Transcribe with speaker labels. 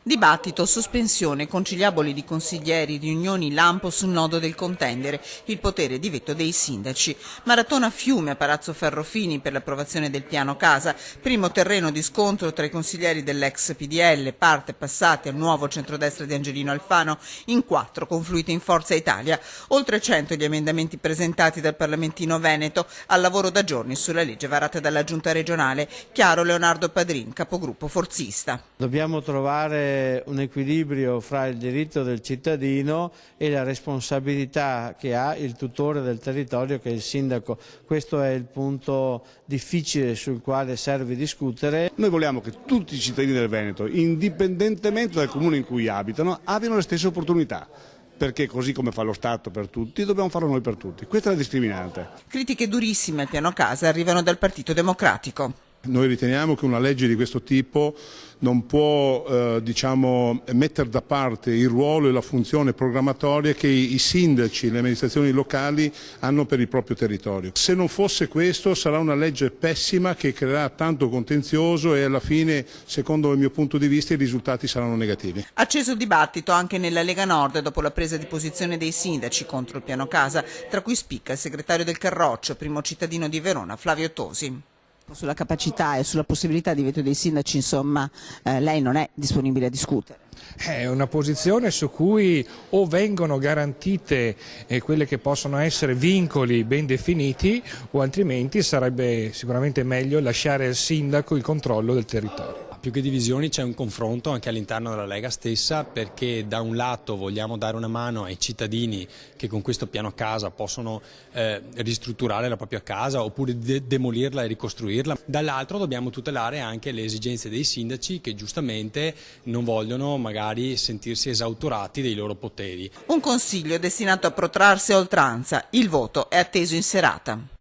Speaker 1: Dibattito, sospensione, conciliaboli di consiglieri, riunioni lampo sul nodo del contendere, il potere di veto dei sindaci. Maratona Fiume a Palazzo Ferrofini per l'approvazione del piano casa, primo terreno di scontro tra i consiglieri dell'ex PDL, parte passati al nuovo centrodestra di Angelino Alfano, in 4 confluiti in Forza Italia, oltre 100 gli emendamenti presentati dal Parlamentino Veneto al lavoro da giorni sulla legge varata dalla Giunta regionale. Chiaro Leonardo Padrin, capogruppo forzista.
Speaker 2: Dobbiamo trovare un equilibrio fra il diritto del cittadino e la responsabilità che ha il tutore del territorio, che è il sindaco. Questo è il punto difficile sul quale serve discutere.
Speaker 3: Noi vogliamo che tutti i cittadini del Veneto, indipendentemente dal comune in cui abitano, abbiano le stesse opportunità. Perché così come fa lo Stato per tutti, dobbiamo farlo noi per tutti. Questa è la discriminante.
Speaker 1: Critiche durissime al piano casa arrivano dal Partito Democratico.
Speaker 4: Noi riteniamo che una legge di questo tipo non può mettere da parte il ruolo e la funzione programmatoria che i sindaci e le amministrazioni locali hanno per il proprio territorio. Se non fosse questo sarà una legge pessima che creerà tanto contenzioso e alla fine, secondo il mio punto di vista, i risultati saranno negativi.
Speaker 1: Acceso il dibattito anche nella Lega Nord dopo la presa di posizione dei sindaci contro il piano casa, tra cui spicca il segretario del Carroccio, primo cittadino di Verona, Flavio Tosi.
Speaker 5: Sulla capacità e sulla possibilità di veto dei sindaci, insomma, lei non è disponibile a discutere?
Speaker 6: È una posizione su cui o vengono garantite quelle che possono essere vincoli ben definiti, o altrimenti sarebbe sicuramente meglio lasciare al sindaco il controllo del territorio.
Speaker 7: Più che divisioni c'è un confronto anche all'interno della Lega stessa, perché da un lato vogliamo dare una mano ai cittadini che con questo piano casa possono ristrutturare la propria casa oppure demolirla e ricostruirla, dall'altro dobbiamo tutelare anche le esigenze dei sindaci che giustamente non vogliono magari sentirsi esautorati dei loro poteri.
Speaker 1: Un consiglio destinato a protrarsi a oltranza, il voto è atteso in serata.